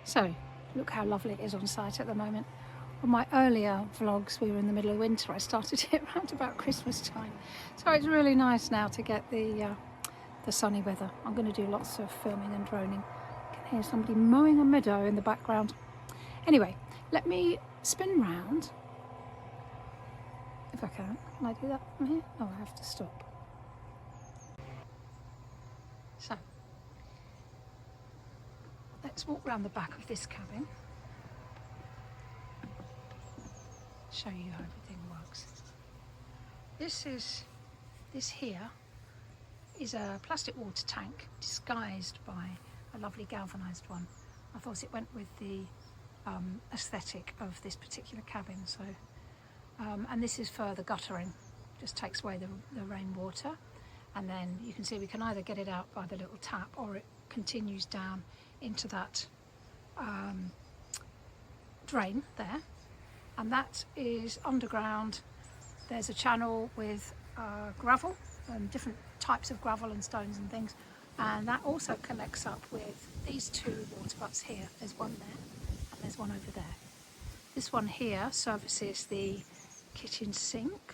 So look how lovely it is on site at the moment. On my earlier vlogs we were in the middle of winter. I started it around about Christmas time, so it's really nice now to get the sunny weather. I'm going to do lots of filming and droning. I can hear somebody mowing a meadow in the background. Anyway, let me spin round if I can. Can I do that from here? Oh, I have to stop. So let's walk round the back of this cabin, show you how everything works. This here is a plastic water tank disguised by a lovely galvanised one. I thought it went with the aesthetic of this particular cabin. So, and this is for the guttering, just takes away the rainwater, and then you can see we can either get it out by the little tap or it continues down into that drain there, and that is underground. There's a channel with gravel and different types of gravel and stones and things, and that also connects up with these two water butts here. There's one there and there's one over there. This one here services the kitchen sink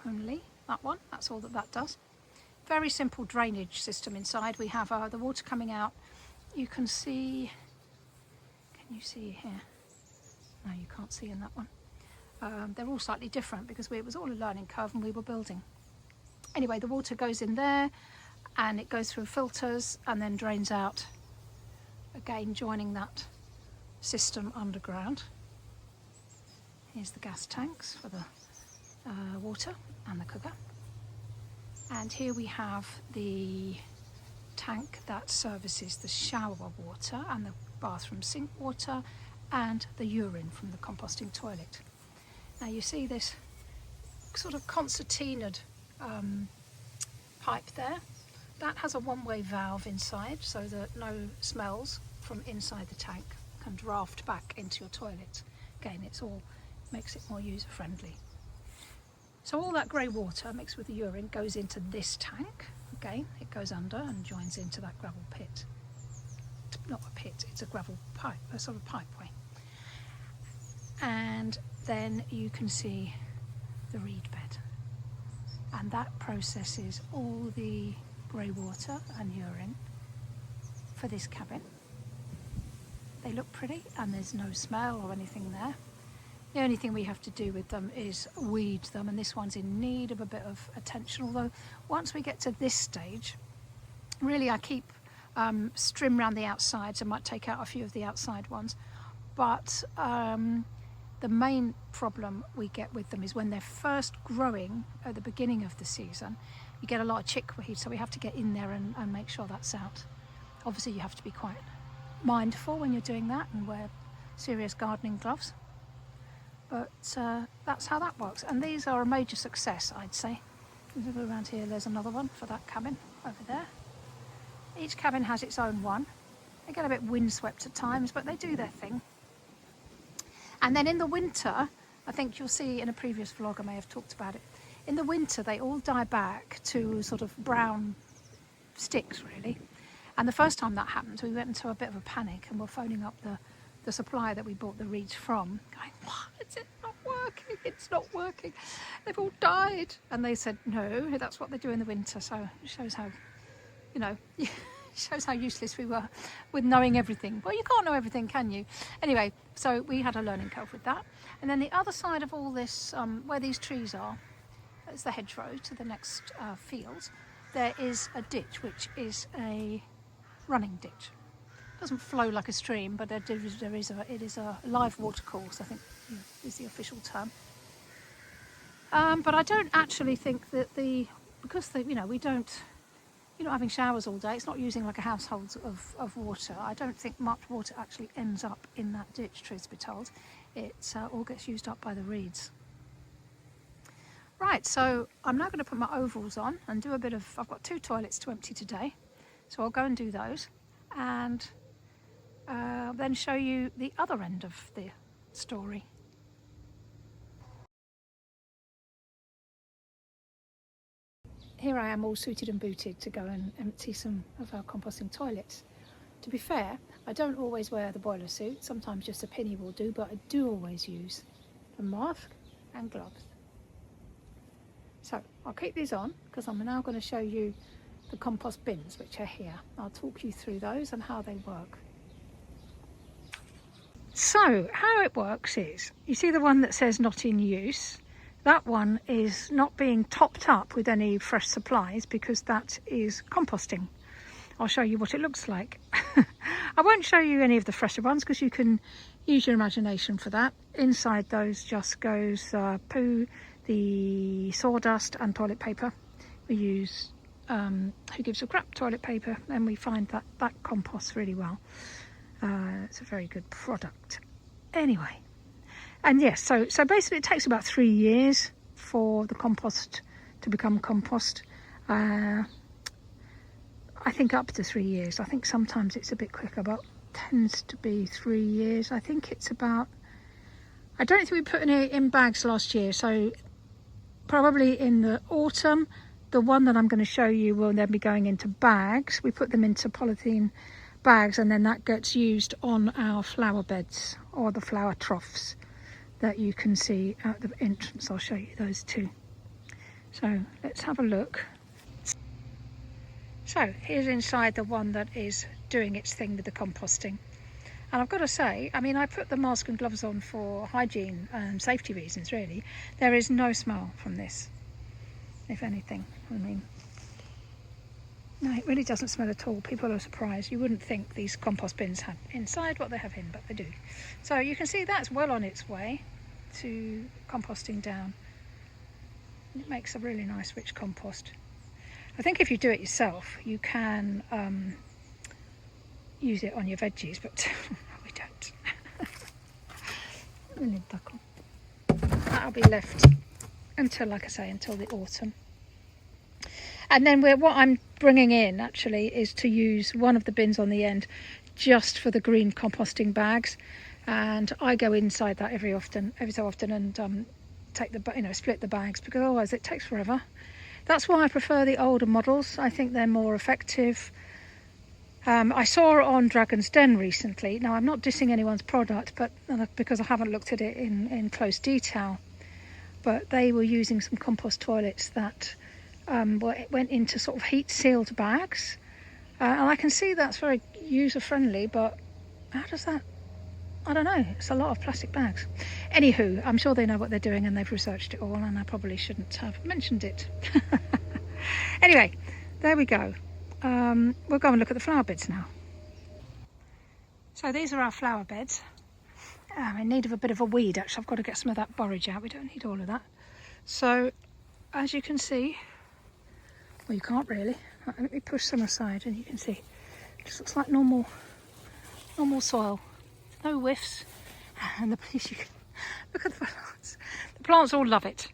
only, that one, that's all that does. Very simple drainage system inside. We have the water coming out. You can see, can you see here? No, you can't see in that one. They're all slightly different because it was all a learning curve and we were building. Anyway, the water goes in there and it goes through filters and then drains out, again joining that system underground. Here's the gas tanks for the water and the cooker. And here we have the tank that services the shower water and the bathroom sink water and the urine from the composting toilet. Now you see this sort of concertinaed pipe there. That has a one-way valve inside so that no smells from inside the tank can draft back into your toilet. Again, it's all makes it more user-friendly. So all that grey water mixed with the urine goes into this tank. Again, it goes under and joins into that gravel pit. Not a pit, it's a gravel pipe, a sort of pipeway. And then you can see the reed bed. And that processes all the grey water and urine for this cabin. They look pretty and there's no smell or anything there. The only thing we have to do with them is weed them, and this one's in need of a bit of attention, although once we get to this stage, really I keep strim around the outsides. I might take out a few of the outside ones, but the main problem we get with them is when they're first growing at the beginning of the season, you get a lot of chickweed, so we have to get in there and make sure that's out. Obviously you have to be quite mindful when you're doing that and wear serious gardening gloves. But that's how that works, and these are a major success, I'd say. If we go around here, there's another one for that cabin over there. Each cabin has its own one. They get a bit windswept at times, but they do their thing. And then in the winter, I think you'll see in a previous vlog I may have talked about it, in the winter they all die back to sort of brown sticks really. And the first time that happened we went into a bit of a panic and we're phoning up the supplier that we bought the reeds from, going, what, is it not working? It's not working. They've all died. And they said, no, that's what they do in the winter. So it shows how, you know, shows how useless we were with knowing everything. Well, you can't know everything, can you? Anyway, so we had a learning curve with that. And then the other side of all this, where these trees are, it's the hedgerow to the next field, there is a ditch, which is a running ditch. Doesn't flow like a stream, but it is a live watercourse, I think is the official term. But I don't actually think that because you know, you're not having showers all day, it's not using like a household of water. I don't think much water actually ends up in that ditch, truth to be told. It all gets used up by the reeds. Right, so I'm now going to put my overalls on and do a bit of, I've got 2 toilets to empty today, so I'll go and do those. And then show you the other end of the story. Here I am all suited and booted to go and empty some of our composting toilets. To be fair, I don't always wear the boiler suit, sometimes just a pinny will do, but I do always use a mask and gloves. So I'll keep these on because I'm now going to show you the compost bins which are here. I'll talk you through those and how they work. So how it works is, you see the one that says not in use? That one is not being topped up with any fresh supplies because that is composting. I'll show you what it looks like. I won't show you any of the fresher ones because you can use your imagination for that. Inside those just goes poo, the sawdust and toilet paper. We use Who Gives a Crap toilet paper, and we find that that composts really well. It's a very good product. Anyway, and yes, so basically it takes about 3 years for the compost to become compost. I think up to 3 years. I think sometimes it's a bit quicker, but tends to be 3 years. I think it's about, I don't think we put any in bags last year, so probably in the autumn. The one that I'm going to show you will then be going into bags. We put them into polythene bags, and then that gets used on our flower beds or the flower troughs that you can see at the entrance. I'll show you those too. So let's have a look. So here's inside the one that is doing its thing with the composting. And I've got to say, I mean, I put the mask and gloves on for hygiene and safety reasons, really. There is no smell from this, if anything. I mean, no, it really doesn't smell at all. People are surprised. You wouldn't think these compost bins have inside what they have in, but they do. So you can see that's well on its way to composting down. It makes a really nice rich compost. I think if you do it yourself, you can use it on your veggies, but we don't. That'll be left until, like I say, until the autumn. And then what I'm bringing in actually is to use one of the bins on the end just for the green composting bags, and I go inside that every so often and take the split the bags, because otherwise it takes forever. That's why I prefer the older models. I think they're more effective. I saw it on Dragon's Den recently. Now, I'm not dissing anyone's product, but because I haven't looked at it in close detail, but they were using some compost toilets that went into sort of heat sealed bags, and I can see that's very user friendly, but how does that, I don't know, it's a lot of plastic bags. Anywho, I'm sure they know what they're doing and they've researched it all, and I probably shouldn't have mentioned it. Anyway, there we go. We'll go and look at the flower beds now. So these are our flower beds. I'm in need of a bit of a weed, actually. I've got to get some of that borage out. We don't need all of that. So as you can see, well, you can't really. Let me push some aside and you can see it just looks like normal soil. No whiffs. And the place you can look at the plants. The plants all love it.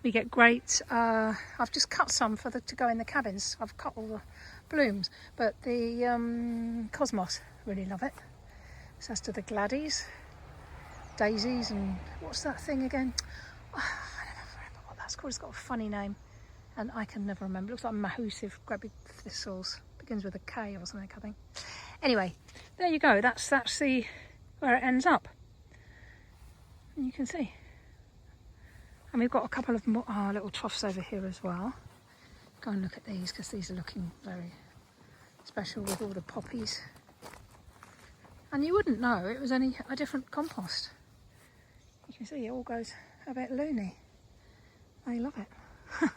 We get great. I've just cut some to go in the cabins. I've cut all the blooms, but the cosmos really love it. So as to the gladdies, daisies, and what's that thing again? Oh, I don't remember what that's called. It's got a funny name, and I can never remember. It looks like mahusive, great big thistles. Begins with a K or something, I think. Anyway, there you go. That's the where it ends up. And you can see. And we've got a couple of more little troughs over here as well. Go and look at these, because these are looking very special with all the poppies. And you wouldn't know it was a different compost. You can see it all goes a bit loony. I love it.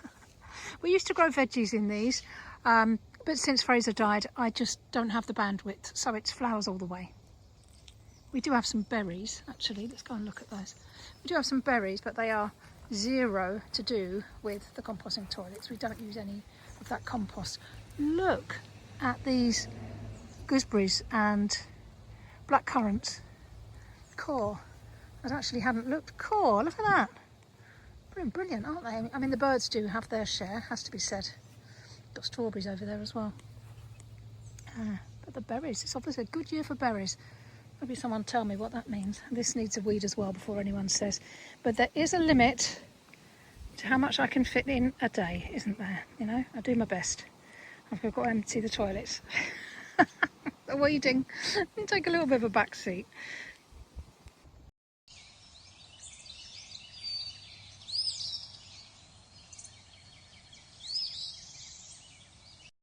We used to grow veggies in these, but since Fraser died, I just don't have the bandwidth, so it's flowers all the way. We do have some berries, actually. Let's go and look at those. We do have some berries, but they are zero to do with the composting toilets. We don't use any of that compost. Look at these gooseberries and black currants. Core. I actually hadn't looked. Core, look at that. Brilliant, aren't they? I mean, the birds do have their share, has to be said. Got strawberries over there as well. But the berries, it's obviously a good year for berries. Maybe someone tell me what that means. This needs a weed as well before anyone says. But there is a limit to how much I can fit in a day, isn't there? You know, I do my best. I've got to empty the toilets. weeding and take a little bit of a back seat.